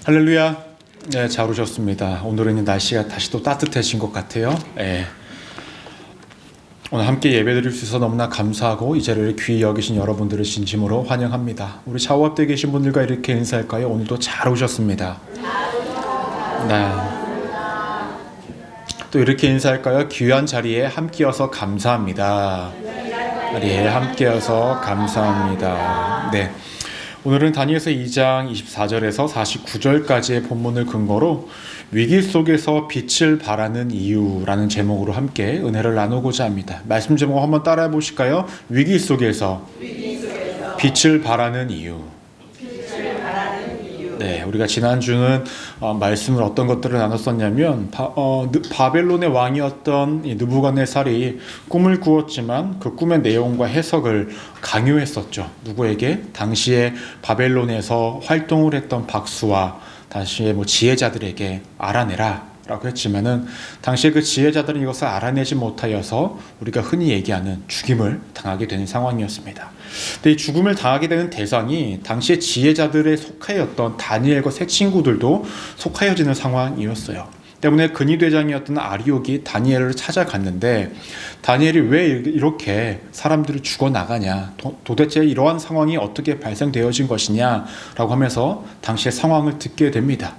할렐루야. 네, 잘 오셨습니다. 오늘은 날씨가 다시 또 따뜻해진 것 같아요. 네. 오늘 함께 예배드릴 수 있어서 너무나 감사하고 이 자리를 귀히 여기신 여러분들을 진심으로 환영합니다. 우리 샤워업대 계신 분들과 이렇게 인사할까요? 오늘도 잘 오셨습니다. 네. 또 이렇게 인사할까요? 귀한 자리에 함께여서 감사합니다. 자리에 함께여서 감사합니다. 네. 오늘은 다니엘서 2장 24절에서 49절까지의 본문을 근거로 위기 속에서 빛을 발하는 이유라는 제목으로 함께 은혜를 나누고자 합니다. 말씀 제목 한번 따라해 보실까요? 위기 속에서 빛을 발하는 이유. 네, 우리가 지난주는 말씀을 어떤 것들을 나눴었냐면 바벨론의 왕이었던 느부갓네살이 꿈을 꾸었지만 그 꿈의 내용과 해석을 강요했었죠. 누구에게? 당시에 바벨론에서 활동을 했던 박수와 당시의 지혜자들에게 알아내라 라고 했지만은 당시에 그 지혜자들은 이것을 알아내지 못하여서 우리가 흔히 얘기하는 죽임을 당하게 되는 상황이었습니다. 근데 이 죽음을 당하게 되는 대상이 당시의 지혜자들에 속하였던 다니엘과 세 친구들도 속하여지는 상황이었어요. 때문에 근위대장이었던 아리옥이 다니엘을 찾아갔는데 다니엘이 왜 이렇게 사람들이 죽어나가냐, 도대체 이러한 상황이 어떻게 발생되어진 것이냐 라고 하면서 당시의 상황을 듣게 됩니다.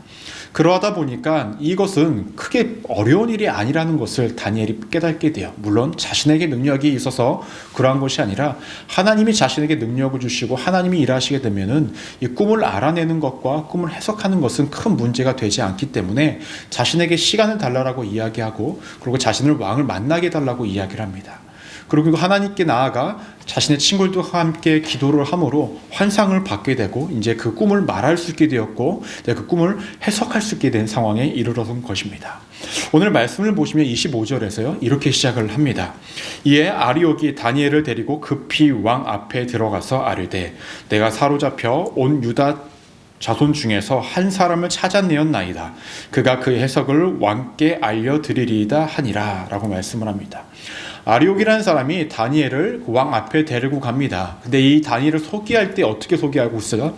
그러하다 보니까 이것은 크게 어려운 일이 아니라는 것을 다니엘이 깨닫게 돼요. 물론 자신에게 능력이 있어서 그러한 것이 아니라 하나님이 자신에게 능력을 주시고 하나님이 일하시게 되면은 이 꿈을 알아내는 것과 꿈을 해석하는 것은 큰 문제가 되지 않기 때문에 자신에게 시간을 달라고 이야기하고 그리고 자신을 왕을 만나게 해달라고 이야기를 합니다. 그리고 하나님께 나아가 자신의 친구들과 함께 기도를 함으로 환상을 받게 되고 이제 그 꿈을 말할 수 있게 되었고 그 꿈을 해석할 수 있게 된 상황에 이르러선 것입니다. 오늘 말씀을 보시면 25절에서요 이렇게 시작을 합니다. 이에 아리옥이 다니엘을 데리고 급히 왕 앞에 들어가서 아뢰되 내가 사로잡혀 온 유다 자손 중에서 한 사람을 찾아내었나이다. 그가 그 해석을 왕께 알려드리리이다 하니라 라고 말씀을 합니다. 아리옥이라는 사람이 다니엘을 왕 앞에 데리고 갑니다. 근데 이 다니엘을 소개할 때 어떻게 소개하고 있어요?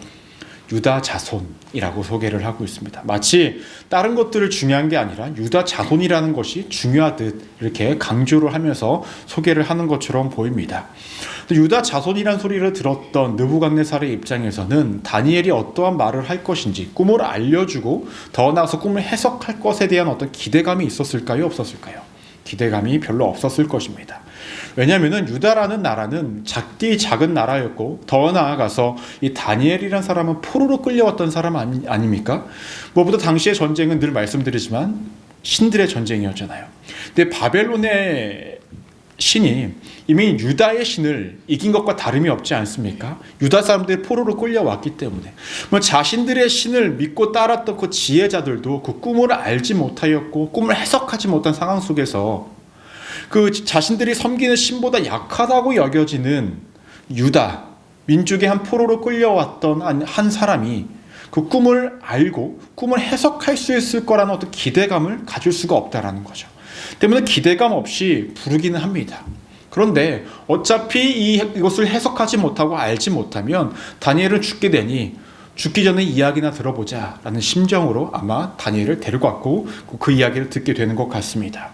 유다 자손이라고 소개를 하고 있습니다. 마치 다른 것들을 중요한 게 아니라 유다 자손이라는 것이 중요하듯 이렇게 강조를 하면서 소개를 하는 것처럼 보입니다. 유다 자손이라는 소리를 들었던 느부갓네살의 입장에서는 다니엘이 어떠한 말을 할 것인지 꿈을 알려주고 더 나아가서 꿈을 해석할 것에 대한 어떤 기대감이 있었을까요? 없었을까요? 기대감이 별로 없었을 것입니다. 왜냐하면 유다라는 나라는 작디 작은 나라였고 더 나아가서 이 다니엘이라는 사람은 포로로 끌려왔던 사람 아닙니까? 무엇보다 당시의 전쟁은 늘 말씀드리지만 신들의 전쟁이었잖아요. 근데 바벨론의 신이 이미 유다의 신을 이긴 것과 다름이 없지 않습니까? 유다 사람들이 포로로 끌려왔기 때문에 자신들의 신을 믿고 따랐던 그 지혜자들도 그 꿈을 알지 못하였고 꿈을 해석하지 못한 상황 속에서 그 자신들이 섬기는 신보다 약하다고 여겨지는 유다 민족의 한 포로로 끌려왔던 한 사람이 그 꿈을 알고 꿈을 해석할 수 있을 거라는 어떤 기대감을 가질 수가 없다라는 거죠. 때문에 기대감 없이 부르기는 합니다. 그런데 어차피 이것을 해석하지 못하고 알지 못하면 다니엘은 죽게 되니 죽기 전에 이야기나 들어보자 라는 심정으로 아마 다니엘을 데리고 왔고 그 이야기를 듣게 되는 것 같습니다.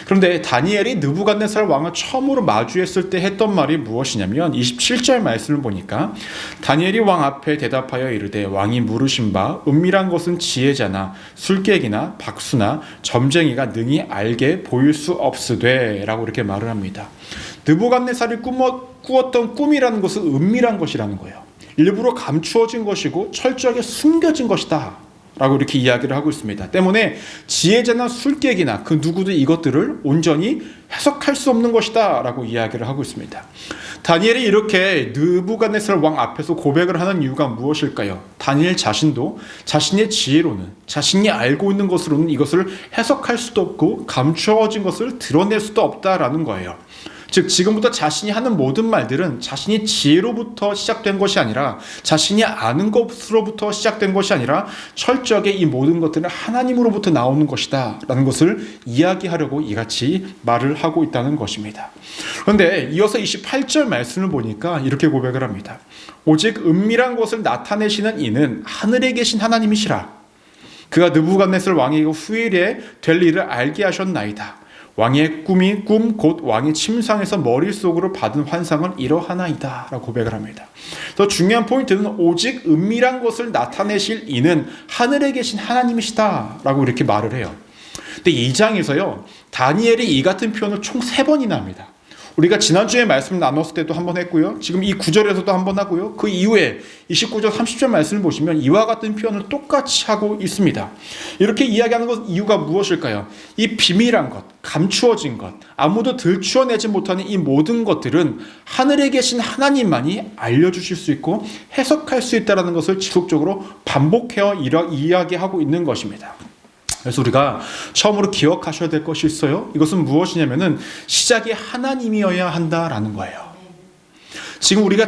그런데 다니엘이 느부갓네살 왕을 처음으로 마주했을 때 했던 말이 무엇이냐면 27절 말씀을 보니까 다니엘이 왕 앞에 대답하여 이르되 왕이 물으신 바 은밀한 것은 지혜자나 술객이나 박수나 점쟁이가 능히 알게 보일 수 없으되 라고 이렇게 말을 합니다. 느부갓네살이 꾸었던 꿈이라는 것은 은밀한 것이라는 거예요. 일부러 감추어진 것이고 철저하게 숨겨진 것이다 라고 이렇게 이야기를 하고 있습니다. 때문에 지혜자나 술객이나 그 누구도 이것들을 온전히 해석할 수 없는 것이다 라고 이야기를 하고 있습니다. 다니엘이 이렇게 느부갓네살 왕 앞에서 고백을 하는 이유가 무엇일까요? 다니엘 자신도 자신의 지혜로는 자신이 알고 있는 것으로는 이것을 해석할 수도 없고 감추어진 것을 드러낼 수도 없다라는 거예요. 즉 지금부터 자신이 하는 모든 말들은 자신이 지혜로부터 시작된 것이 아니라 자신이 아는 것으로부터 시작된 것이 아니라 철저하게 이 모든 것들은 하나님으로부터 나오는 것이다 라는 것을 이야기하려고 이같이 말을 하고 있다는 것입니다. 그런데 이어서 28절 말씀을 보니까 이렇게 고백을 합니다. 오직 은밀한 것을 나타내시는 이는 하늘에 계신 하나님이시라. 그가 느부갓네살 왕에게 후일에 될 일을 알게 하셨나이다. 왕의 꿈이 꿈 곧 왕의 침상에서 머릿속으로 받은 환상은 이러하나이다 라고 고백을 합니다. 더 중요한 포인트는 오직 은밀한 것을 나타내실 이는 하늘에 계신 하나님이시다 라고 이렇게 말을 해요. 근데 이 장에서요, 다니엘이 이 같은 표현을 총 3번이나 합니다. 우리가 지난주에 말씀을 나눴을 때도 한 번 했고요. 지금 이 9절에서도 한 번 하고요. 그 이후에 29절 30절 말씀을 보시면 이와 같은 표현을 똑같이 하고 있습니다. 이렇게 이야기하는 것 이유가 무엇일까요? 이 비밀한 것, 감추어진 것, 아무도 들추어내지 못하는 이 모든 것들은 하늘에 계신 하나님만이 알려주실 수 있고 해석할 수 있다는 것을 지속적으로 반복해서 이야기하고 있는 것입니다. 그래서 우리가 처음으로 기억하셔야 될 것이 있어요. 이것은 무엇이냐면은 시작이 하나님이어야 한다라는 거예요. 지금 우리가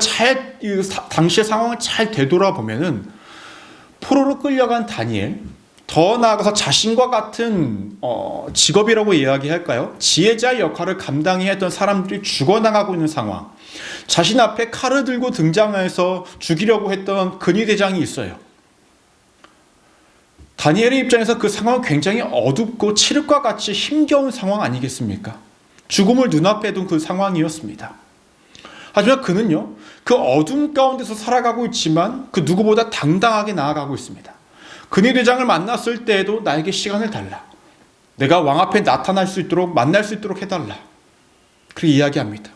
당시의 상황을 잘 되돌아보면은 포로로 끌려간 다니엘, 더 나아가서 자신과 같은 직업이라고 이야기할까요? 지혜자 역할을 감당해야 했던 사람들이 죽어나가고 있는 상황, 자신 앞에 칼을 들고 등장해서 죽이려고 했던 근위대장이 있어요. 다니엘의 입장에서 그 상황은 굉장히 어둡고 칠흑과 같이 힘겨운 상황 아니겠습니까? 죽음을 눈앞에 둔 그 상황이었습니다. 하지만 그는요, 그 어둠 가운데서 살아가고 있지만 그 누구보다 당당하게 나아가고 있습니다. 근위대장을 만났을 때에도 나에게 시간을 달라. 내가 왕 앞에 나타날 수 있도록, 만날 수 있도록 해달라. 그렇게 이야기합니다.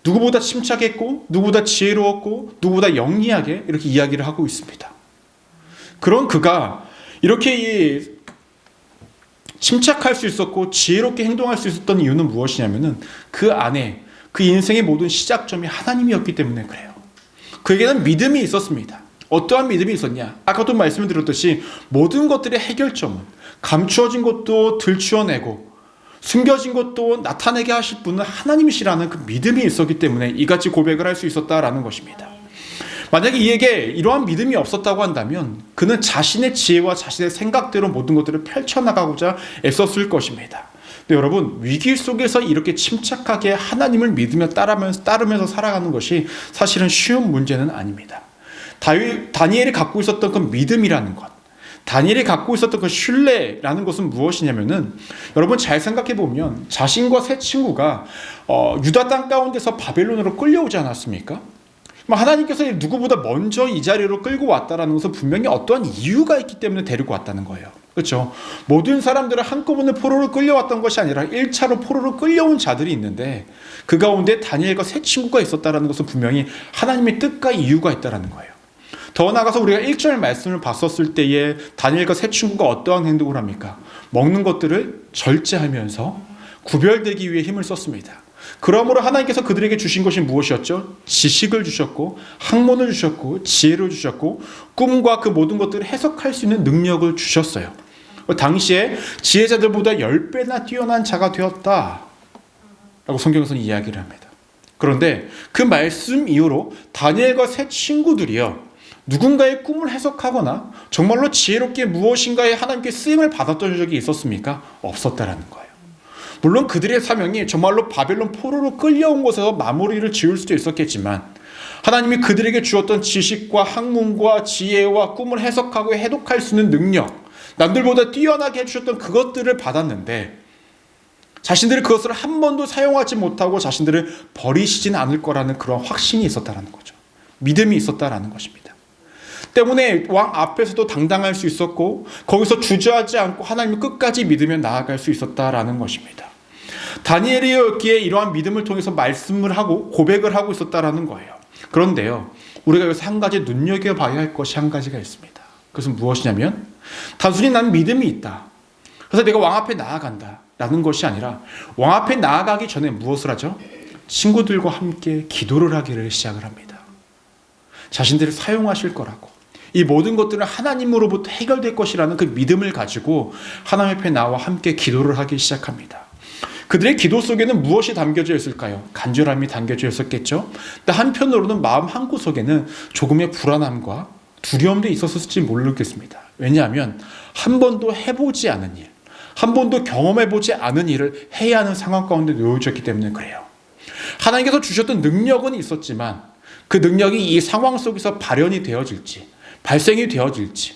누구보다 침착했고, 누구보다 지혜로웠고, 누구보다 영리하게 이렇게 이야기를 하고 있습니다. 그런 그가 이렇게 침착할 수 있었고 지혜롭게 행동할 수 있었던 이유는 무엇이냐면은 그 안에 그 인생의 모든 시작점이 하나님이었기 때문에 그래요. 그에게는 믿음이 있었습니다. 어떠한 믿음이 있었냐? 아까도 말씀을 드렸듯이 모든 것들의 해결점은 감추어진 것도 들추어내고 숨겨진 것도 나타내게 하실 분은 하나님이시라는 그 믿음이 있었기 때문에 이같이 고백을 할 수 있었다라는 것입니다. 만약에 이에게 이러한 믿음이 없었다고 한다면 그는 자신의 지혜와 자신의 생각대로 모든 것들을 펼쳐나가고자 애썼을 것입니다. 근데 여러분, 위기 속에서 이렇게 침착하게 하나님을 믿으며 따르면서 살아가는 것이 사실은 쉬운 문제는 아닙니다. 다니엘이 갖고 있었던 그 믿음이라는 것, 다니엘이 갖고 있었던 그 신뢰라는 것은 무엇이냐면은, 여러분 잘 생각해 보면 자신과 세 친구가 유다 땅 가운데서 바벨론으로 끌려오지 않았습니까? 하나님께서 누구보다 먼저 이 자리로 끌고 왔다라는 것은 분명히 어떠한 이유가 있기 때문에 데리고 왔다는 거예요. 그렇죠? 모든 사람들은 한꺼번에 포로로 끌려왔던 것이 아니라 1차로 포로로 끌려온 자들이 있는데 그 가운데 다니엘과 세 친구가 있었다라는 것은 분명히 하나님의 뜻과 이유가 있다라는 거예요. 더 나아가서 우리가 1절 말씀을 봤었을 때에 다니엘과 세 친구가 어떠한 행동을 합니까? 먹는 것들을 절제하면서 구별되기 위해 힘을 썼습니다. 그러므로 하나님께서 그들에게 주신 것이 무엇이었죠? 지식을 주셨고 학문을 주셨고 지혜를 주셨고 꿈과 그 모든 것들을 해석할 수 있는 능력을 주셨어요. 당시에 지혜자들보다 10배나 뛰어난 자가 되었다 라고 성경에서는 이야기를 합니다. 그런데 그 말씀 이후로 다니엘과 세 친구들이요, 누군가의 꿈을 해석하거나 정말로 지혜롭게 무엇인가에 하나님께 쓰임을 받았던 적이 있었습니까? 없었다라는 거예요. 물론 그들의 사명이 정말로 바벨론 포로로 끌려온 곳에서 마무리를 지을 수도 있었겠지만 하나님이 그들에게 주었던 지식과 학문과 지혜와 꿈을 해석하고 해독할 수 있는 능력, 남들보다 뛰어나게 해주셨던 그것들을 받았는데 자신들이 그것을 한 번도 사용하지 못하고 자신들을 버리시진 않을 거라는 그런 확신이 있었다는 거죠. 믿음이 있었다는 것입니다. 때문에 왕 앞에서도 당당할 수 있었고 거기서 주저하지 않고 하나님을 끝까지 믿으며 나아갈 수 있었다는 것입니다. 다니엘이었기에 이러한 믿음을 통해서 말씀을 하고 고백을 하고 있었다는 거예요. 그런데요, 우리가 여기서 한 가지 눈여겨봐야 할 것이 한 가지가 있습니다. 그것은 무엇이냐면 단순히 난 믿음이 있다, 그래서 내가 왕 앞에 나아간다 라는 것이 아니라 왕 앞에 나아가기 전에 무엇을 하죠? 친구들과 함께 기도를 하기를 시작을 합니다. 자신들을 사용하실 거라고, 이 모든 것들은 하나님으로부터 해결될 것이라는 그 믿음을 가지고 하나님 앞에 나와 함께 기도를 하기 시작합니다. 그들의 기도 속에는 무엇이 담겨져 있을까요? 간절함이 담겨져 있었겠죠. 근데 한편으로는 마음 한구석에는 조금의 불안함과 두려움도 있었을지 모르겠습니다. 왜냐하면 한 번도 해보지 않은 일, 한 번도 경험해보지 않은 일을 해야 하는 상황 가운데 놓여졌기 때문에 그래요. 하나님께서 주셨던 능력은 있었지만 그 능력이 이 상황 속에서 발현이 되어질지, 발생이 되어질지,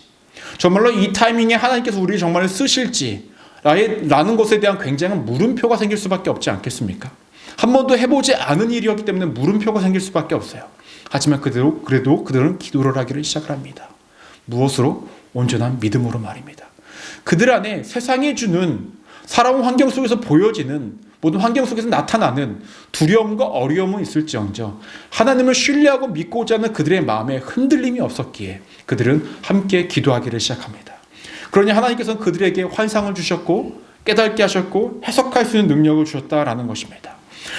정말로 이 타이밍에 하나님께서 우리를 정말 쓰실지 라는 것에 대한 굉장한 물음표가 생길 수밖에 없지 않겠습니까? 한 번도 해보지 않은 일이었기 때문에 물음표가 생길 수밖에 없어요. 하지만 그래도 그들은 기도를 하기를 시작을 합니다. 무엇으로? 온전한 믿음으로 말입니다. 그들 안에 세상이 주는 살아온 환경 속에서 보여지는 모든 환경 속에서 나타나는 두려움과 어려움은 있을지언정 하나님을 신뢰하고 믿고자 하는 그들의 마음에 흔들림이 없었기에 그들은 함께 기도하기를 시작합니다. 그러니 하나님께서는 그들에게 환상을 주셨고 깨닫게 하셨고 해석할 수 있는 능력을 주셨다라는 것입니다.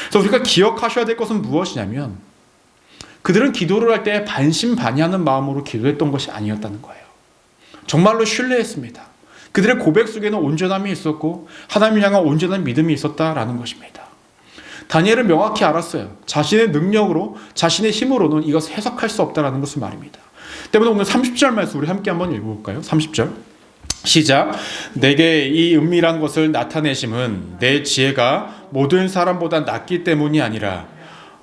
그래서 우리가 기억하셔야 될 것은 무엇이냐면 그들은 기도를 할 때 반신반의하는 마음으로 기도했던 것이 아니었다는 거예요. 정말로 신뢰했습니다. 그들의 고백 속에는 온전함이 있었고 하나님을 향한 온전한 믿음이 있었다라는 것입니다. 다니엘은 명확히 알았어요. 자신의 능력으로 자신의 힘으로는 이것을 해석할 수 없다라는 것을 말입니다. 때문에 오늘 30절 말씀 우리 함께 한번 읽어볼까요? 30절 시작. 내게 이 은밀한 것을 나타내심은 내 지혜가 모든 사람보다 낫기 때문이 아니라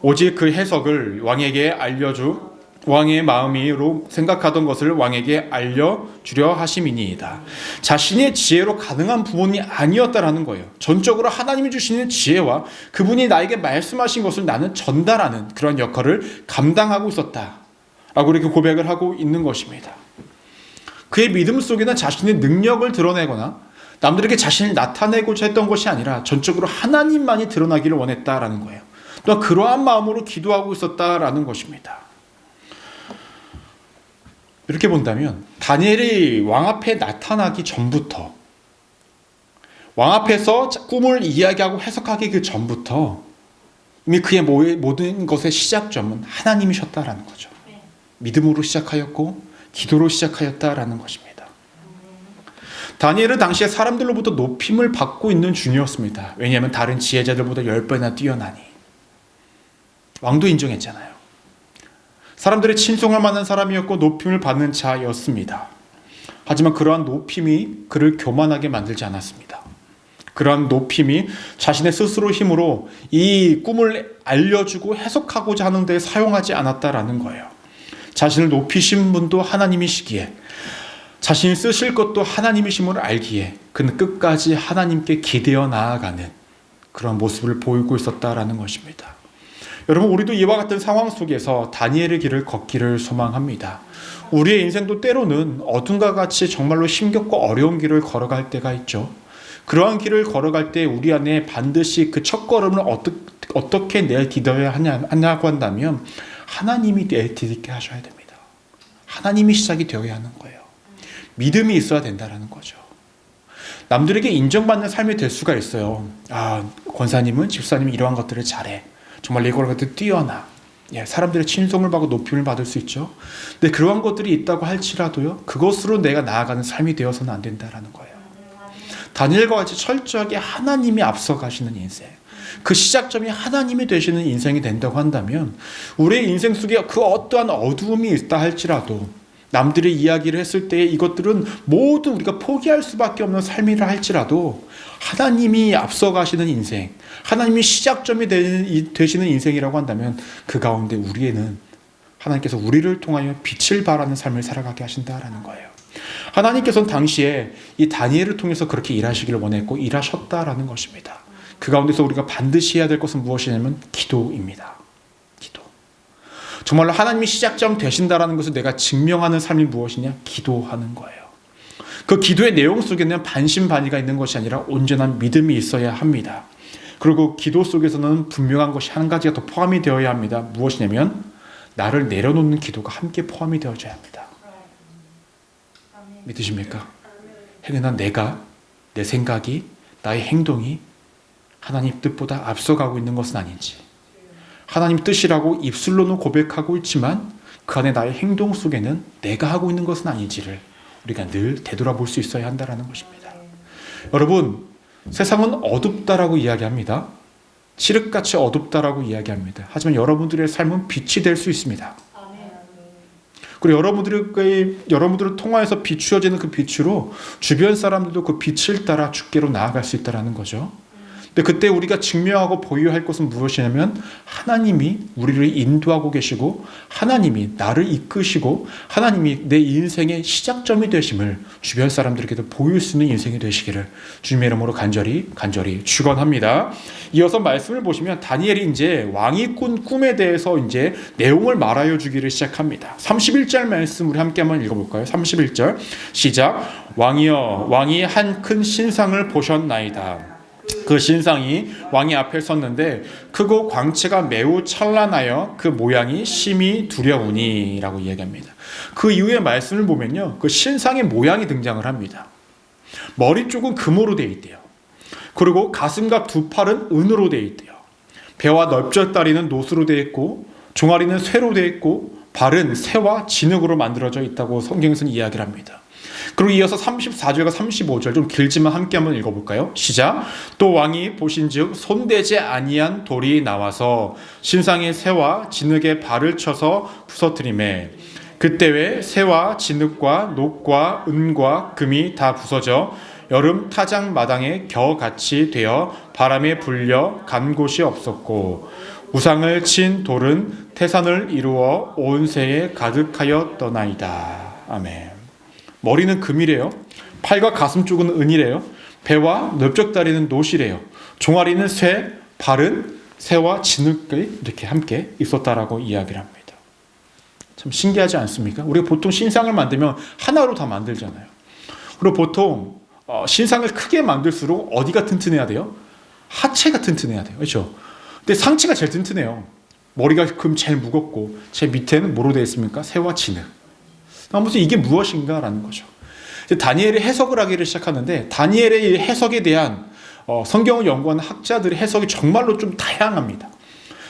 오직 그 해석을 왕에게 알려주 왕의 마음으로 생각하던 것을 왕에게 알려주려 하심이니이다. 자신의 지혜로 가능한 부분이 아니었다라는 거예요. 전적으로 하나님이 주시는 지혜와 그분이 나에게 말씀하신 것을 나는 전달하는 그런 역할을 감당하고 있었다라고 이렇게 고백을 하고 있는 것입니다. 그의 믿음 속에는 자신의 능력을 드러내거나 남들에게 자신을 나타내고자 했던 것이 아니라 전적으로 하나님만이 드러나기를 원했다라는 거예요. 또 그러한 마음으로 기도하고 있었다라는 것입니다. 이렇게 본다면 다니엘이 왕 앞에 나타나기 전부터 왕 앞에서 꿈을 이야기하고 해석하기 그 전부터 이미 그의 모든 것의 시작점은 하나님이셨다라는 거죠. 믿음으로 시작하였고 기도로 시작하였다라는 것입니다. 다니엘은 당시에 사람들로부터 높임을 받고 있는 중이었습니다. 왜냐하면 다른 지혜자들보다 10배나 뛰어나니 왕도 인정했잖아요. 사람들의 친송할 만한 사람이었고 높임을 받는 자였습니다. 하지만 그러한 높임이 그를 교만하게 만들지 않았습니다. 그러한 높임이 자신의 스스로 힘으로 이 꿈을 알려주고 해석하고자 하는 데 사용하지 않았다라는 거예요. 자신을 높이신 분도 하나님이시기에 자신이 쓰실 것도 하나님이심을 알기에 그는 끝까지 하나님께 기대어 나아가는 그런 모습을 보이고 있었다라는 것입니다. 여러분, 우리도 이와 같은 상황 속에서 다니엘의 길을 걷기를 소망합니다. 우리의 인생도 때로는 어둠과 같이 정말로 힘겹고 어려운 길을 걸어갈 때가 있죠. 그러한 길을 걸어갈 때 우리 안에 반드시 그 첫걸음을 어떻게 내디뎌야 하냐고 한다면 하나님이 내디디게 하셔야 됩니다. 하나님이 시작이 되어야 하는 거예요. 믿음이 있어야 된다는 거죠. 남들에게 인정받는 삶이 될 수가 있어요. 권사님은 집사님은 이러한 것들을 잘해. 정말 이걸 갖다 뛰어나. 사람들의 칭송을 받고 높임을 받을 수 있죠. 근데 그러한 것들이 있다고 할지라도요, 그것으로 내가 나아가는 삶이 되어서는 안 된다는 거예요. 다니엘과 같이 철저하게 하나님이 앞서가시는 인생, 그 시작점이 하나님이 되시는 인생이 된다고 한다면 우리의 인생 속에 그 어떠한 어두움이 있다 할지라도 남들의 이야기를 했을 때 이것들은 모두 우리가 포기할 수밖에 없는 삶이라 할지라도 하나님이 앞서가시는 인생, 하나님이 시작점이 되시는 인생이라고 한다면 그 가운데 우리에는 하나님께서 우리를 통하여 빛을 발하는 삶을 살아가게 하신다라는 거예요. 하나님께서는 당시에 이 다니엘을 통해서 그렇게 일하시기를 원했고 일하셨다라는 것입니다. 그 가운데서 우리가 반드시 해야 될 것은 무엇이냐면 기도입니다. 기도. 정말로 하나님이 시작점 되신다라는 것을 내가 증명하는 삶이 무엇이냐? 기도하는 거예요. 그 기도의 내용 속에는 반신반의가 있는 것이 아니라 온전한 믿음이 있어야 합니다. 그리고 기도 속에서는 분명한 것이 한 가지가 더 포함이 되어야 합니다. 무엇이냐면 나를 내려놓는 기도가 함께 포함이 되어져야 합니다. 믿으십니까? 행여나 내가, 내 생각이, 나의 행동이 하나님 뜻보다 앞서가고 있는 것은 아닌지, 하나님 뜻이라고 입술로는 고백하고 있지만 그 안에 나의 행동 속에는 내가 하고 있는 것은 아닌지를 우리가 늘 되돌아볼 수 있어야 한다는 것입니다. 여러분, 세상은 어둡다라고 이야기합니다. 칠흑같이 어둡다라고 이야기합니다. 하지만 여러분들의 삶은 빛이 될 수 있습니다. 그리고 여러분들을 통하여서 비추어지는 그 빛으로 주변 사람들도 그 빛을 따라 주께로 나아갈 수 있다는 거죠. 근데 그때 우리가 증명하고 보유할 것은 무엇이냐면 하나님이 우리를 인도하고 계시고 하나님이 나를 이끄시고 하나님이 내 인생의 시작점이 되심을 주변 사람들에게도 보일 수 있는 인생이 되시기를 주님의 이름으로 간절히 축원합니다. 이어서 말씀을 보시면 다니엘이 이제 왕이 꾼 꿈에 대해서 이제 내용을 말하여 주기를 시작합니다. 31절 말씀 우리 함께 한번 읽어볼까요? 31절 시작. 왕이여, 왕이 한 큰 신상을 보셨나이다. 그 신상이 왕의 앞에 섰는데 크고 광채가 매우 찬란하여 그 모양이 심히 두려우니 라고 이야기합니다. 그 이후의 말씀을 보면요, 그 신상의 모양이 등장을 합니다. 머리 쪽은 금으로 되어 있대요. 그리고 가슴과 두 팔은 은으로 되어 있대요. 배와 넓적다리는 노수로 되어 있고 종아리는 쇠로 되어 있고 발은 새와 진흙으로 만들어져 있다고 성경에서는 이야기를 합니다. 그리고 이어서 34절과 35절 좀 길지만 함께 한번 읽어볼까요? 시작. 또 왕이 보신즉 손대지 아니한 돌이 나와서 신상의 새와 진흙에 발을 쳐서 부서뜨리매 그때에 새와 진흙과 녹과 은과 금이 다 부서져 여름 타작 마당에 겨같이 되어 바람에 불려 간 곳이 없었고 우상을 친 돌은 태산을 이루어 온 새에 가득하여 떠나이다. 아멘. 머리는 금이래요. 팔과 가슴 쪽은 은이래요. 배와 넓적다리는 노시래요. 종아리는 쇠, 발은 새와 진흙이 이렇게 함께 있었다라고 이야기를 합니다. 참 신기하지 않습니까? 우리가 보통 신상을 만들면 하나로 다 만들잖아요. 그리고 보통 신상을 크게 만들수록 어디가 튼튼해야 돼요? 하체가 튼튼해야 돼요. 그렇죠? 근데 상체가 제일 튼튼해요. 머리가 금 제일 무겁고 제 밑에는 뭐로 되어 있습니까? 새와 진흙. 무슨 이게 무엇인가라는 거죠. 다니엘이 해석을 하기를 시작하는데 다니엘의 해석에 대한 성경을 연구하는 학자들의 해석이 정말로 좀 다양합니다.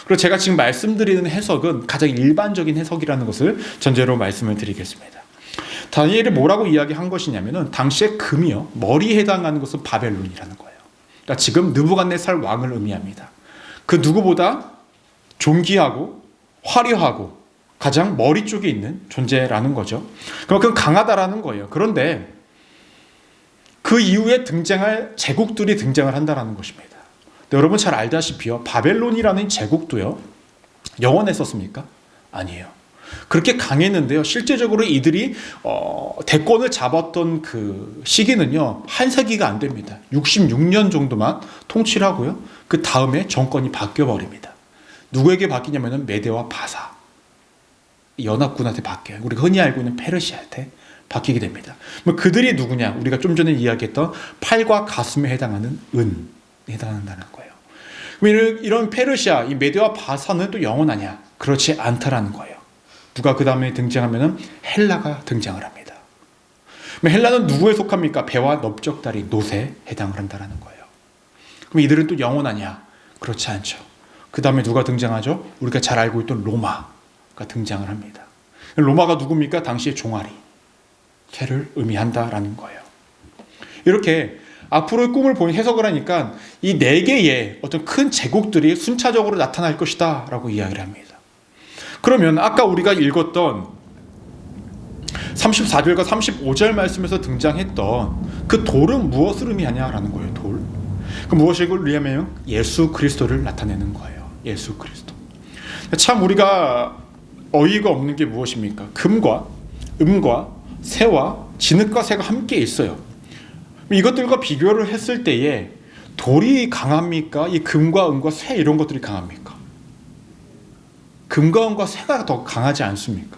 그리고 제가 지금 말씀드리는 해석은 가장 일반적인 해석이라는 것을 전제로 말씀을 드리겠습니다. 다니엘이 뭐라고 이야기한 것이냐면은 당시에 금이요, 머리에 해당하는 것은 바벨론이라는 거예요. 그러니까 지금 느부갓네살 왕을 의미합니다. 그 누구보다 존귀하고 화려하고 가장 머리 쪽에 있는 존재라는 거죠. 그만큼 강하다라는 거예요. 그런데 그 이후에 등장할 제국들이 등장을 한다는 것입니다. 여러분 잘 알다시피요, 바벨론이라는 제국도요 영원했었습니까? 아니에요. 그렇게 강했는데요, 실제적으로 이들이 대권을 잡았던 그 시기는요 한 세기가 안 됩니다. 66년 정도만 통치를 하고요, 그 다음에 정권이 바뀌어 버립니다. 누구에게 바뀌냐면은 메데와 바사 연합군한테 바뀌어요. 우리가 흔히 알고 있는 페르시아한테 바뀌게 됩니다. 그들이 누구냐? 우리가 좀 전에 이야기했던 팔과 가슴에 해당하는 은에 해당한다는 거예요. 이런 페르시아, 이 메데와 바사는 또 영원하냐? 그렇지 않다라는 거예요. 누가 그 다음에 등장하면은 헬라가 등장을 합니다. 헬라는 누구에 속합니까? 배와 넓적다리, 노새에 해당을 한다는 거예요. 그럼 이들은 또 영원하냐? 그렇지 않죠. 그 다음에 누가 등장하죠? 우리가 잘 알고 있던 로마가 등장을 합니다. 로마가 누굽니까? 당시의 종아리, 개를 의미한다라는 거예요. 이렇게 앞으로의 꿈을 보니 해석을 하니까 이 네 개의 어떤 큰 제국들이 순차적으로 나타날 것이다 라고 이야기를 합니다. 그러면 아까 우리가 읽었던 34절과 35절 말씀에서 등장했던 그 돌은 무엇을 의미하냐라는 거예요. 돌. 그 무엇을 의미하면 예수 그리스도를 나타내는 거예요. 예수 그리스도. 참 우리가 어이가 없는 게 무엇입니까? 금과 음과 새와 진흙과 새가 함께 있어요. 이것들과 비교를 했을 때에 돌이 강합니까? 이 금과 음과 새 이런 것들이 강합니까? 금과 음과 새가 더 강하지 않습니까?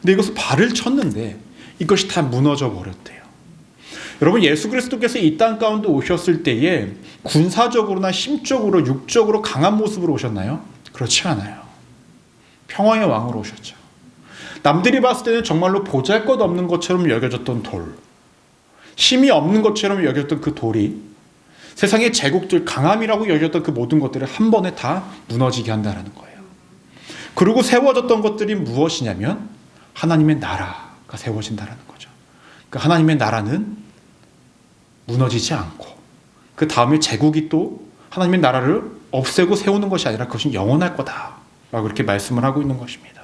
근데 이것을 발을 쳤는데 이것이 다 무너져 버렸대요. 여러분, 예수 그리스도께서 이 땅 가운데 오셨을 때에 군사적으로나 심적으로 육적으로 강한 모습으로 오셨나요? 그렇지 않아요. 평화의 왕으로 오셨죠. 남들이 봤을 때는 정말로 보잘것없는 것처럼 여겨졌던 돌, 힘이 없는 것처럼 여겼던 그 돌이 세상의 제국들, 강함이라고 여겼던 그 모든 것들을 한 번에 다 무너지게 한다는 거예요. 그리고 세워졌던 것들이 무엇이냐면 하나님의 나라가 세워진다는 거죠. 그 하나님의 나라는 무너지지 않고 그 다음에 제국이 또 하나님의 나라를 없애고 세우는 것이 아니라 그것은 영원할 거다 라고 이렇게 말씀을 하고 있는 것입니다.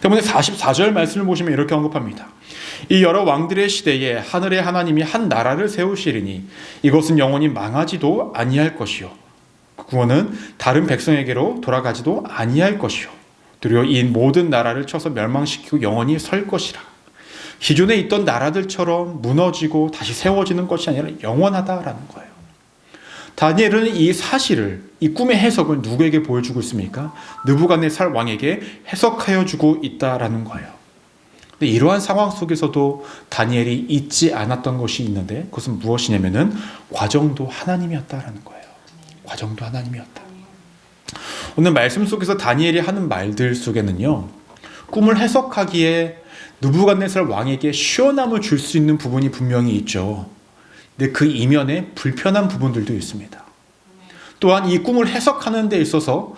때문에 44절 말씀을 보시면 이렇게 언급합니다. 이 여러 왕들의 시대에 하늘의 하나님이 한 나라를 세우시리니 이것은 영원히 망하지도 아니할 것이요 그 구원은 다른 백성에게로 돌아가지도 아니할 것이요 도리어 이 모든 나라를 쳐서 멸망시키고 영원히 설 것이라. 기존에 있던 나라들처럼 무너지고 다시 세워지는 것이 아니라 영원하다라는 거예요. 다니엘은 이 사실을, 이 꿈의 해석을 누구에게 보여주고 있습니까? 느부갓네살 왕에게 해석하여 주고 있다라는 거예요. 근데 이러한 상황 속에서도 다니엘이 잊지 않았던 것이 있는데 그것은 무엇이냐면은 과정도 하나님이었다라는 거예요. 과정도 하나님이었다. 오늘 말씀 속에서 다니엘이 하는 말들 속에는요, 꿈을 해석하기에 느부갓네살 왕에게 시원함을 줄 수 있는 부분이 분명히 있죠. 근데 그 이면에 불편한 부분들도 있습니다. 또한 이 꿈을 해석하는 데 있어서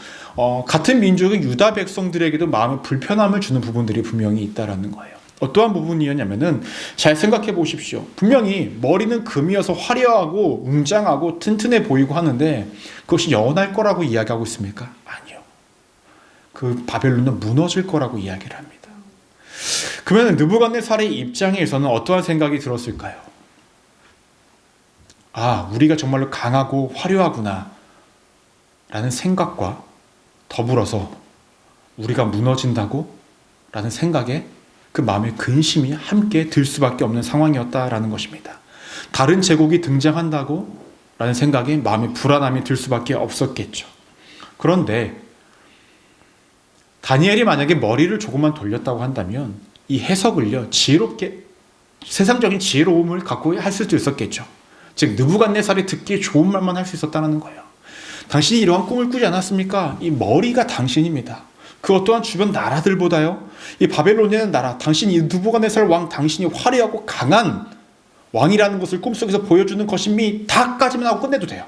같은 민족의 유다 백성들에게도 마음의 불편함을 주는 부분들이 분명히 있다라는 거예요. 어떠한 부분이었냐면은 잘 생각해 보십시오. 분명히 머리는 금이어서 화려하고 웅장하고 튼튼해 보이고 하는데 그것이 영원할 거라고 이야기하고 있습니까? 아니요. 그 바벨론은 무너질 거라고 이야기를 합니다. 그러면 느부갓네살의 입장에서는 어떠한 생각이 들었을까요? 아, 우리가 정말로 강하고 화려하구나 라는 생각과 더불어서 우리가 무너진다고? 라는 생각에 그 마음의 근심이 함께 들 수밖에 없는 상황이었다라는 것입니다. 다른 제국이 등장한다고? 라는 생각에 마음의 불안함이 들 수밖에 없었겠죠. 그런데 다니엘이 만약에 머리를 조금만 돌렸다고 한다면 이 해석을요, 지혜롭게, 세상적인 지혜로움을 갖고 할 수도 있었겠죠. 즉 느부갓네살이 듣기에 좋은 말만 할 수 있었다는 거예요. 당신이 이러한 꿈을 꾸지 않았습니까? 이 머리가 당신입니다. 그것 또한 주변 나라들보다요, 이 바벨론이라는 나라, 당신이 느부갓네살 왕, 당신이 화려하고 강한 왕이라는 것을 꿈속에서 보여주는 것임이 다까지만 하고 끝내도 돼요.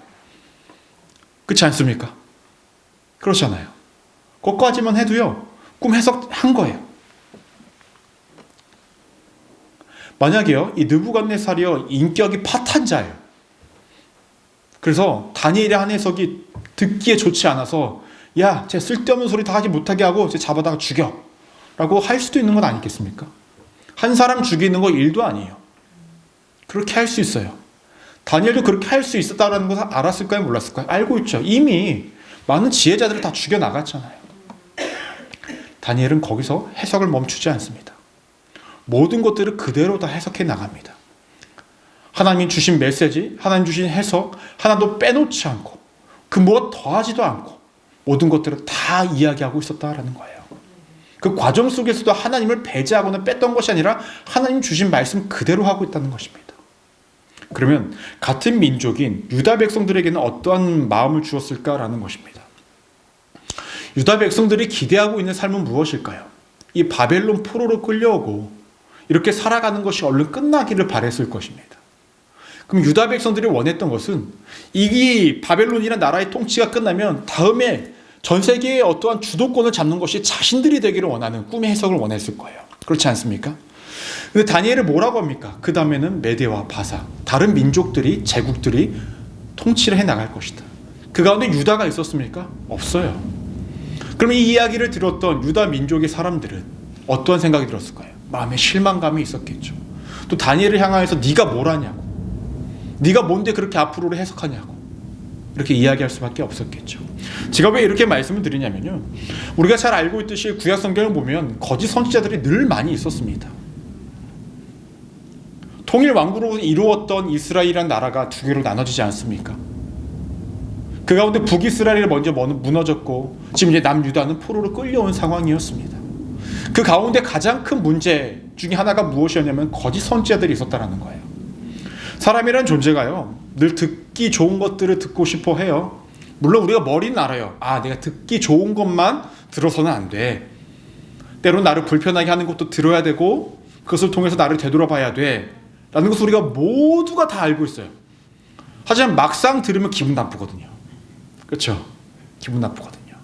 그렇지 않습니까? 그렇잖아요. 그것까지만 해도요, 꿈 해석한 거예요. 만약에요, 이 느부갓네살이요, 인격이 파탄자예요. 그래서 다니엘의 한 해석이 듣기에 좋지 않아서 야, 쟤 쓸데없는 소리 다 하지 못하게 하고 쟤 잡아다가 죽여 라고 할 수도 있는 건 아니겠습니까? 한 사람 죽이는 거 일도 아니에요. 그렇게 할 수 있어요. 다니엘도 그렇게 할 수 있었다는 것을 알았을까요? 몰랐을까요? 알고 있죠. 이미 많은 지혜자들을 다 죽여나갔잖아요. 다니엘은 거기서 해석을 멈추지 않습니다. 모든 것들을 그대로 다 해석해 나갑니다. 하나님이 주신 메시지, 하나님 주신 해석 하나도 빼놓지 않고 그 무엇 더하지도 않고 모든 것들을 다 이야기하고 있었다라는 거예요. 그 과정 속에서도 하나님을 배제하거나 뺐던 것이 아니라 하나님 주신 말씀 그대로 하고 있다는 것입니다. 그러면 같은 민족인 유다 백성들에게는 어떠한 마음을 주었을까라는 것입니다. 유다 백성들이 기대하고 있는 삶은 무엇일까요? 이 바벨론 포로로 끌려오고 이렇게 살아가는 것이 얼른 끝나기를 바랬을 것입니다. 그럼 유다 백성들이 원했던 것은 이 바벨론이라는 나라의 통치가 끝나면 다음에 전 세계의 어떠한 주도권을 잡는 것이 자신들이 되기를 원하는 꿈의 해석을 원했을 거예요. 그렇지 않습니까? 근데 다니엘을 뭐라고 합니까? 그 다음에는 메대와 바사, 다른 민족들이, 제국들이 통치를 해나갈 것이다. 그 가운데 유다가 있었습니까? 없어요. 그럼 이 이야기를 들었던 유다 민족의 사람들은 어떠한 생각이 들었을까요? 마음에 실망감이 있었겠죠. 또 다니엘을 향하여서 네가 뭘 하냐고, 네가 뭔데 그렇게 앞으로를 해석하냐고 이렇게 이야기할 수밖에 없었겠죠. 제가 왜 이렇게 말씀을 드리냐면요, 우리가 잘 알고 있듯이 구약 성경을 보면 거짓 선지자들이 늘 많이 있었습니다. 통일 왕국으로 이루었던 이스라엘이라는 나라가 두 개로 나눠지지 않습니까? 그 가운데 북이스라엘이 먼저 무너졌고 지금 이제 남유다는 포로로 끌려온 상황이었습니다. 그 가운데 가장 큰 문제 중에 하나가 무엇이었냐면 거짓 선지자들이 있었다는 거예요. 사람이란 존재가요, 늘 듣기 좋은 것들을 듣고 싶어 해요. 물론 우리가 머리는 알아요. 아, 내가 듣기 좋은 것만 들어서는 안 돼. 때로 나를 불편하게 하는 것도 들어야 되고 그것을 통해서 나를 되돌아봐야 돼 라는 것을 우리가 모두가 다 알고 있어요. 하지만 막상 들으면 기분 나쁘거든요. 그렇죠? 기분 나쁘거든요.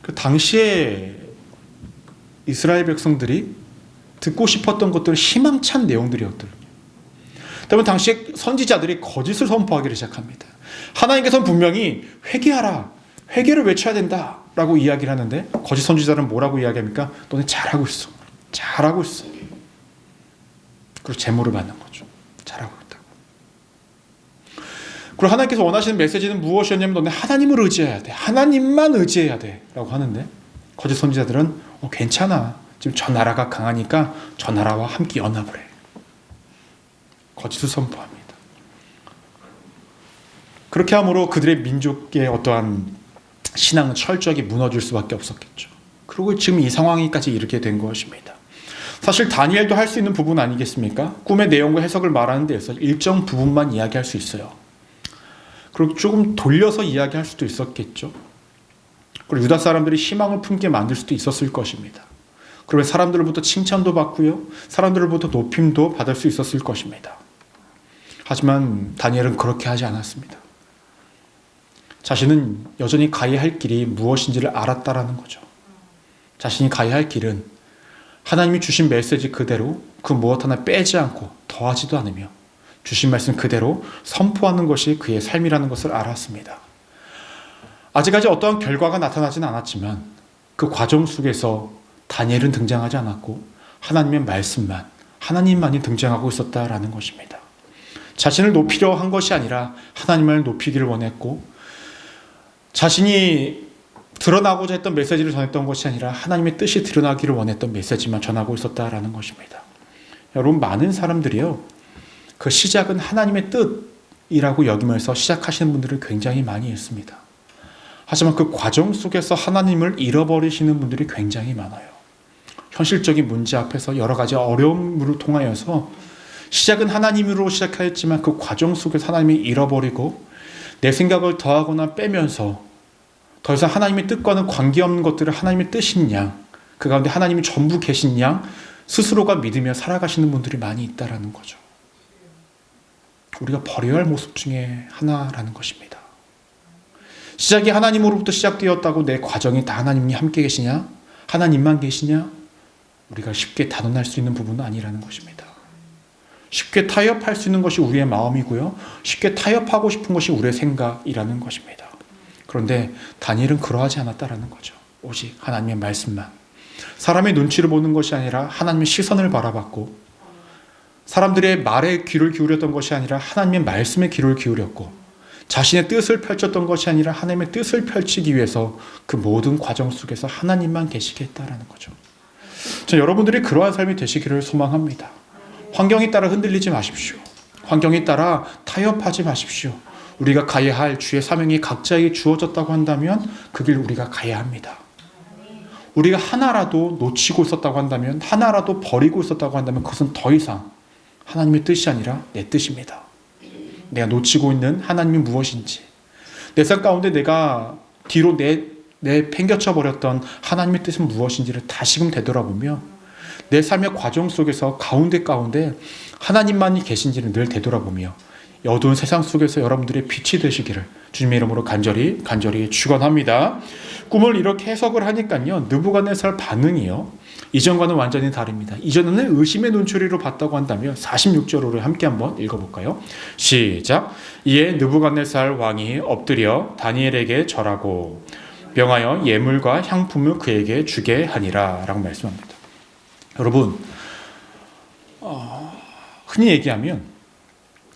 그 당시에 이스라엘 백성들이 듣고 싶었던 것들은 희망찬 내용들이었거든요. 때문에 당시에 선지자들이 거짓을 선포하기를 시작합니다. 하나님께서는 분명히 회개하라, 회개를 외쳐야 된다 라고 이야기를 하는데 거짓 선지자는 뭐라고 이야기합니까? 너네 잘하고 있어, 잘하고 있어, 그리고 재물을 받는 거죠. 잘하고 있다고. 그리고 하나님께서 원하시는 메시지는 무엇이었냐면 너네 하나님을 의지해야 돼. 하나님만 의지해야 돼. 라고 하는데 거짓 선지자들은 괜찮아. 지금 저 나라가 강하니까 저 나라와 함께 연합을 해. 거짓을 선포합니다. 그렇게 함으로 그들의 민족의 어떠한 신앙은 철저하게 무너질 수밖에 없었겠죠. 그리고 지금 이 상황까지 이르게 된 것입니다. 사실 다니엘도 할 수 있는 부분 아니겠습니까? 꿈의 내용과 해석을 말하는 데에서 일정 부분만 이야기할 수 있어요. 그리고 조금 돌려서 이야기할 수도 있었겠죠. 그리고 유다 사람들이 희망을 품게 만들 수도 있었을 것입니다. 그리고 사람들로부터 칭찬도 받고요. 사람들로부터 높임도 받을 수 있었을 것입니다. 하지만 다니엘은 그렇게 하지 않았습니다. 자신은 여전히 가야 할 길이 무엇인지를 알았다라는 거죠. 자신이 가야 할 길은 하나님이 주신 메시지 그대로 그 무엇 하나 빼지 않고 더하지도 않으며 주신 말씀 그대로 선포하는 것이 그의 삶이라는 것을 알았습니다. 아직까지 어떠한 결과가 나타나지는 않았지만 그 과정 속에서 다니엘은 등장하지 않았고 하나님의 말씀만, 하나님만이 등장하고 있었다라는 것입니다. 자신을 높이려 한 것이 아니라 하나님을 높이기를 원했고 자신이 드러나고자 했던 메시지를 전했던 것이 아니라 하나님의 뜻이 드러나기를 원했던 메시지만 전하고 있었다라는 것입니다. 여러분, 많은 사람들이요, 그 시작은 하나님의 뜻이라고 여기면서 시작하시는 분들을 굉장히 많이 있습니다. 하지만 그 과정 속에서 하나님을 잃어버리시는 분들이 굉장히 많아요. 현실적인 문제 앞에서 여러 가지 어려움을 통하여서 시작은 하나님으로 시작하였지만 그 과정 속에서 하나님을 잃어버리고 내 생각을 더하거나 빼면서 더 이상 하나님의 뜻과는 관계없는 것들을 하나님의 뜻인 양, 그 가운데 하나님이 전부 계신 양 스스로가 믿으며 살아가시는 분들이 많이 있다라는 거죠. 우리가 버려야 할 모습 중에 하나라는 것입니다. 시작이 하나님으로부터 시작되었다고 내 과정이 다 하나님이 함께 계시냐? 하나님만 계시냐? 우리가 쉽게 단언할 수 있는 부분은 아니라는 것입니다. 쉽게 타협할 수 있는 것이 우리의 마음이고요. 쉽게 타협하고 싶은 것이 우리의 생각이라는 것입니다. 그런데 다니엘은 그러하지 않았다라는 거죠. 오직 하나님의 말씀만. 사람의 눈치를 보는 것이 아니라 하나님의 시선을 바라봤고 사람들의 말에 귀를 기울였던 것이 아니라 하나님의 말씀에 귀를 기울였고 자신의 뜻을 펼쳤던 것이 아니라 하나님의 뜻을 펼치기 위해서 그 모든 과정 속에서 하나님만 계시게 했다라는 거죠. 저 여러분들이 그러한 삶이 되시기를 소망합니다. 환경에 따라 흔들리지 마십시오. 환경에 따라 타협하지 마십시오. 우리가 가야 할 주의 사명이 각자에게 주어졌다고 한다면 그 길 우리가 가야 합니다. 우리가 하나라도 놓치고 있었다고 한다면, 하나라도 버리고 있었다고 한다면 그것은 더 이상 하나님의 뜻이 아니라 내 뜻입니다. 내가 놓치고 있는 하나님이 무엇인지, 내 삶 가운데 내가 뒤로 팽겨쳐 버렸던 하나님의 뜻은 무엇인지를 다시금 되돌아보며 내 삶의 과정 속에서 가운데 하나님만이 계신지를 늘 되돌아보며 어두운 세상 속에서 여러분들의 빛이 되시기를 주님의 이름으로 간절히 축원합니다. 꿈을 이렇게 해석을 하니까요, 느부갓네살 반응이요, 이전과는 완전히 다릅니다. 이전에는 의심의 눈초리로 봤다고 한다면 46절을 함께 한번 읽어볼까요? 시작. 이에 느부갓네살 왕이 엎드려 다니엘에게 절하고 명하여 예물과 향품을 그에게 주게 하니라 라고 말씀합니다. 여러분, 흔히 얘기하면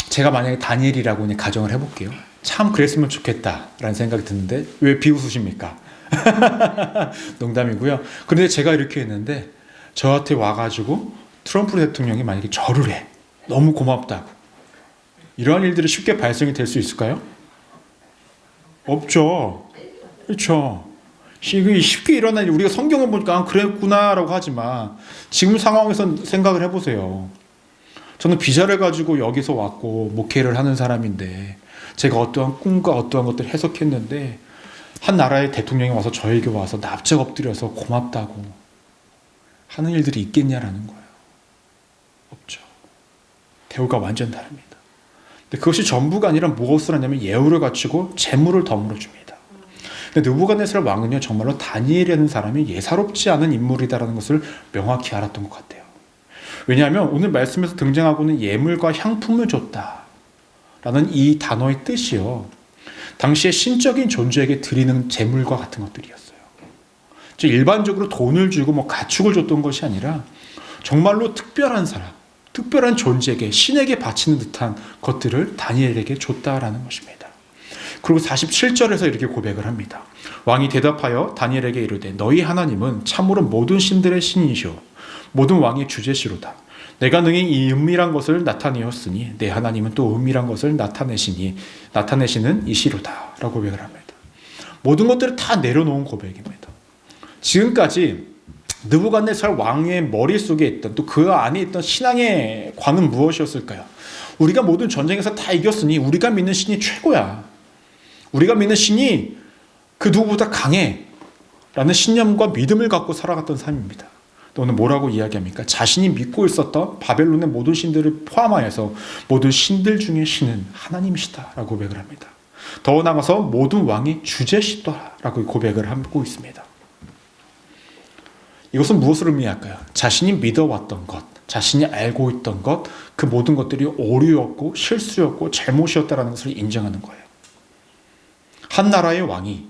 제가 만약에 다니엘이라고 그냥 가정을 해볼게요. 참 그랬으면 좋겠다라는 생각이 드는데 왜 비웃으십니까? 농담이고요. 그런데 제가 이렇게 했는데 저한테 와가지고 트럼프 대통령이 만약에 절을 해. 너무 고맙다고. 이러한 일들이 쉽게 발생이 될 수 있을까요? 없죠. 그렇죠. 쉽게 일어난 일, 우리가 성경을 보니까 그랬구나라고 하지만 지금 상황에서 생각을 해보세요. 저는 비자를 가지고 여기서 왔고 목회를 하는 사람인데 제가 어떠한 꿈과 어떠한 것들을 해석했는데 한 나라의 대통령이 와서 저에게 와서 납작 엎드려서 고맙다고 하는 일들이 있겠냐라는 거예요. 없죠. 대우가 완전 다릅니다. 근데 그것이 전부가 아니라 무엇을 하냐면 예우를 갖추고 재물을 덤으로 줍니다. 근데 느부갓네살 왕은요, 정말로 다니엘이라는 사람이 예사롭지 않은 인물이다라는 것을 명확히 알았던 것 같아요. 왜냐하면 오늘 말씀에서 등장하고 있는 예물과 향품을 줬다라는 이 단어의 뜻이요, 당시의 신적인 존재에게 드리는 재물과 같은 것들이었어요. 즉 일반적으로 돈을 주고 가축을 줬던 것이 아니라 정말로 특별한 사람, 특별한 존재에게, 신에게 바치는 듯한 것들을 다니엘에게 줬다라는 것입니다. 그리고 47절에서 이렇게 고백을 합니다. 왕이 대답하여 다니엘에게 이르되 너희 하나님은 참으로 모든 신들의 신이시오 모든 왕의 주제시로다. 내가 능히 이 은밀한 것을 나타내었으니 내 하나님은 또 은밀한 것을 나타내시는 이시로다 라고 고백을 합니다. 모든 것들을 다 내려놓은 고백입니다. 지금까지 느부갓네살 왕의 머릿속에 있던 또 그 안에 있던 신앙의 관은 무엇이었을까요? 우리가 모든 전쟁에서 다 이겼으니 우리가 믿는 신이 최고야. 우리가 믿는 신이 그 누구보다 강해 라는 신념과 믿음을 갖고 살아갔던 삶입니다. 오늘 뭐라고 이야기합니까? 자신이 믿고 있었던 바벨론의 모든 신들을 포함하여서 모든 신들 중에 신은 하나님이시다 라고 고백을 합니다. 더 나아가서 모든 왕의 주제시다 라고 고백을 하고 있습니다. 이것은 무엇을 의미할까요? 자신이 믿어왔던 것, 자신이 알고 있던 것, 그 모든 것들이 오류였고 실수였고 잘못이었다는 것을 인정하는 거예요. 한 나라의 왕이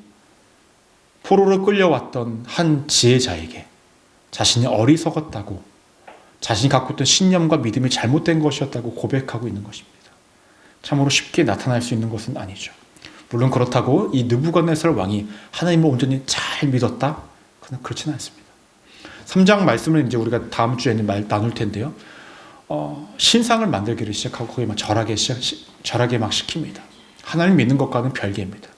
포로로 끌려왔던 한 지혜자에게 자신이 어리석었다고, 자신이 갖고 있던 신념과 믿음이 잘못된 것이었다고 고백하고 있는 것입니다. 참으로 쉽게 나타날 수 있는 것은 아니죠. 물론 그렇다고 이 느부갓네살 왕이 하나님을 온전히 잘 믿었다? 그건 그렇지는 않습니다. 3장 말씀을 이제 우리가 다음 주에는 나눌 텐데요. 신상을 만들기를 시작하고 거기에 막 절하게 막 시킵니다. 하나님 믿는 것과는 별개입니다.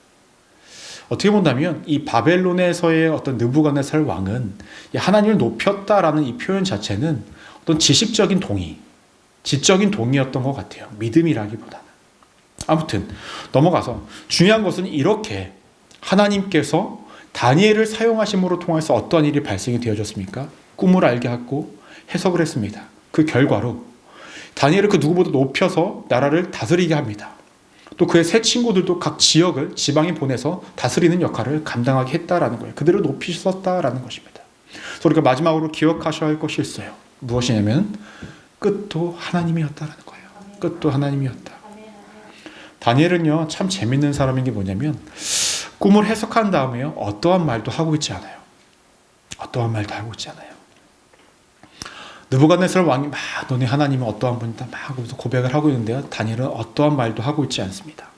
어떻게 본다면 이 바벨론에서의 어떤 느부갓네살 왕은 하나님을 높였다라는 이 표현 자체는 어떤 지식적인 동의, 지적인 동의였던 것 같아요. 믿음이라기보다는. 아무튼 넘어가서 중요한 것은 이렇게 하나님께서 다니엘을 사용하심으로 통해서 어떠한 일이 발생이 되어졌습니까? 꿈을 알게 하고 해석을 했습니다. 그 결과로 다니엘을 그 누구보다 높여서 나라를 다스리게 합니다. 또 그의 세 친구들도 각 지역을 지방에 보내서 다스리는 역할을 감당하게 했다라는 거예요. 그들을 높이셨다라는 것입니다. 그래서 우리가 마지막으로 기억하셔야 할 것이 있어요. 무엇이냐면 끝도 하나님이었다라는 거예요. 끝도 하나님이었다. 다니엘은요 참 재밌는 사람인 게 뭐냐면 꿈을 해석한 다음에 어떠한 말도 하고 있지 않아요. 어떠한 말도 하고 있지 않아요. 느부갓네살 왕이 막 너네 하나님은 어떠한 분이다 막 고백을 하고 있는데요. 다니엘은 어떠한 말도 하고 있지 않습니다.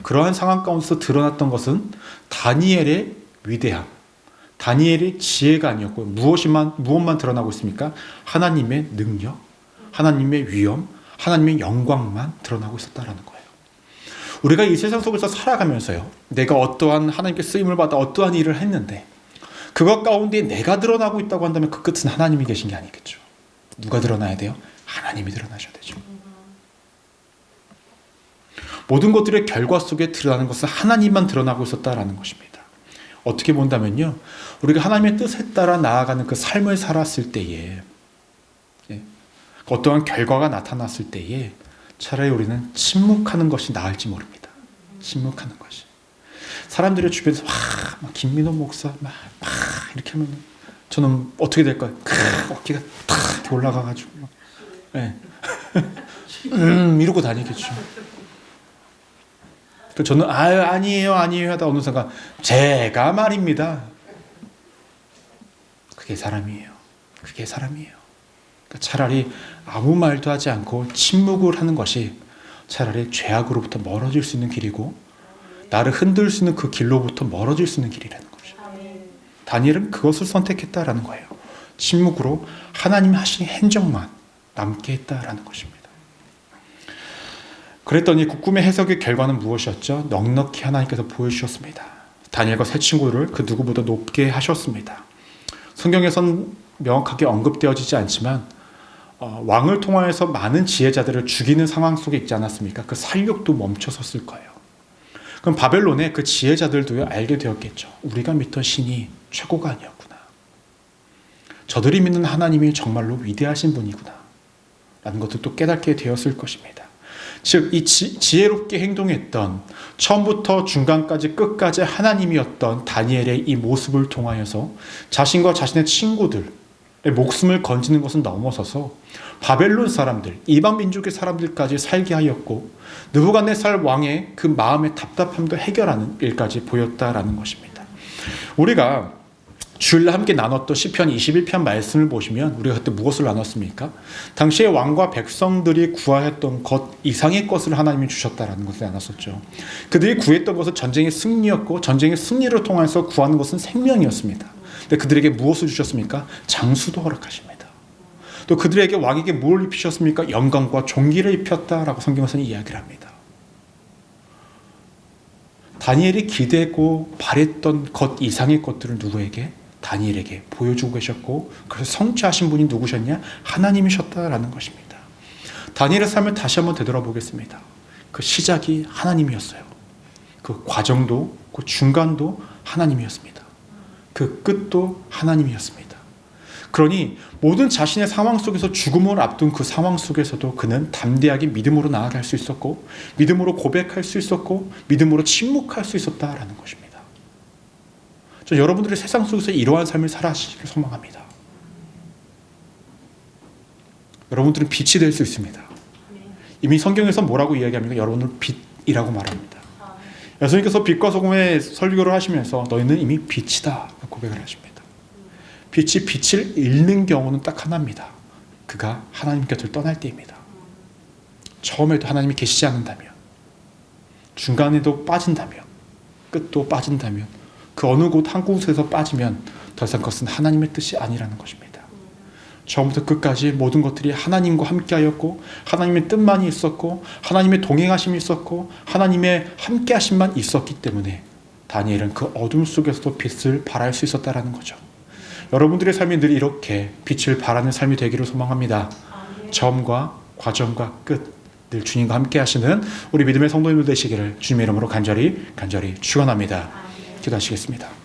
그러한 상황 가운데서 드러났던 것은 다니엘의 위대함, 다니엘의 지혜가 아니었고 무엇만 드러나고 있습니까? 하나님의 능력, 하나님의 위엄, 하나님의 영광만 드러나고 있었다라는 거예요. 우리가 이 세상 속에서 살아가면서요, 내가 어떠한 하나님께 쓰임을 받아 어떠한 일을 했는데 그것 가운데 내가 드러나고 있다고 한다면 그 끝은 하나님이 계신 게 아니겠죠. 누가 드러나야 돼요? 하나님이 드러나셔야 되죠. 모든 것들의 결과 속에 드러나는 것은 하나님만 드러나고 있었다라는 것입니다. 어떻게 본다면요, 우리가 하나님의 뜻에 따라 나아가는 그 삶을 살았을 때에 어떠한 결과가 나타났을 때에 차라리 우리는 침묵하는 것이 나을지 모릅니다. 침묵하는 것이. 사람들의 주변에서 막 김민호 목사 막 이렇게 하면 저는 어떻게 될까요? 어깨가 탁 이렇게 올라가가지고 네. 이러고 다니겠죠. 저는 아니에요 하다 어느 순간 제가 말입니다. 그게 사람이에요. 그러니까 차라리 아무 말도 하지 않고 침묵을 하는 것이 차라리 죄악으로부터 멀어질 수 있는 길이고 나를 흔들 수 있는 그 길로부터 멀어질 수 있는 길이라는 거죠. 다니엘은 그것을 선택했다라는 거예요. 침묵으로 하나님이 하신 행정만 남게 했다라는 것입니다. 그랬더니 그 꿈의 해석의 결과는 무엇이었죠? 넉넉히 하나님께서 보여주셨습니다. 다니엘과 세 친구를 그 누구보다 높게 하셨습니다. 성경에선 명확하게 언급되어지지 않지만 왕을 통하여서 많은 지혜자들을 죽이는 상황 속에 있지 않았습니까? 그 살육도 멈춰섰을 거예요. 그럼 바벨론의 그 지혜자들도 알게 되었겠죠. 우리가 믿던 신이 최고가 아니었구나. 저들이 믿는 하나님이 정말로 위대하신 분이구나 라는 것도 또 깨닫게 되었을 것입니다. 즉 이 지혜롭게 행동했던 처음부터 중간까지 끝까지 하나님이었던 다니엘의 이 모습을 통하여서 자신과 자신의 친구들의 목숨을 건지는 것은 넘어서서 바벨론 사람들, 이방 민족의 사람들까지 살게 하였고 느부갓네살 왕의 그 마음의 답답함도 해결하는 일까지 보였다라는 것입니다. 우리가 주일날 함께 나눴던 시편 21편 말씀을 보시면 우리가 그때 무엇을 나눴습니까? 당시에 왕과 백성들이 구하였던 것 이상의 것을 하나님이 주셨다라는 것을 나눴었죠. 그들이 구했던 것은 전쟁의 승리였고 전쟁의 승리를 통해서 구하는 것은 생명이었습니다. 근데 그들에게 무엇을 주셨습니까? 장수도 허락하십니다. 또 그들에게 왕에게 뭘 입히셨습니까? 영광과 존귀를 입혔다라고 성경에서는 이야기를 합니다. 다니엘이 기대고 바랬던 것 이상의 것들을 누구에게? 다니엘에게 보여주고 계셨고, 그래서 성취하신 분이 누구셨냐? 하나님이셨다라는 것입니다. 다니엘의 삶을 다시 한번 되돌아보겠습니다. 그 시작이 하나님이었어요. 그 과정도, 그 중간도 하나님이었습니다. 그 끝도 하나님이었습니다. 그러니 모든 자신의 상황 속에서 죽음을 앞둔 그 상황 속에서도 그는 담대하게 믿음으로 나아갈 수 있었고, 믿음으로 고백할 수 있었고, 믿음으로 침묵할 수 있었다라는 것입니다. 저 여러분들의 세상 속에서 이러한 삶을 살아가시기를 소망합니다. 여러분들은 빛이 될 수 있습니다. 이미 성경에서 뭐라고 이야기합니까? 여러분은 빛이라고 말합니다. 예수님께서 빛과 소금의 설교를 하시면서 너희는 이미 빛이다 고백을 하십니다. 빛이 빛을 잃는 경우는 딱 하나입니다. 그가 하나님 곁을 떠날 때입니다. 처음에도 하나님이 계시지 않는다면, 중간에도 빠진다면, 끝도 빠진다면, 그 어느 곳 한 곳에서 빠지면 더 이상 그것은 하나님의 뜻이 아니라는 것입니다. 처음부터 끝까지 모든 것들이 하나님과 함께하였고, 하나님의 뜻만이 있었고, 하나님의 동행하심이 있었고, 하나님의 함께하심만 있었기 때문에 다니엘은 그 어둠 속에서도 빛을 발할 수 있었다라는 거죠. 여러분들의 삶이 늘 이렇게 빛을 발하는 삶이 되기를 소망합니다. 처음과 과정과 끝, 늘 주님과 함께 하시는 우리 믿음의 성도님들 되시기를 주님의 이름으로 간절히 축원합니다. 기도하시겠습니다.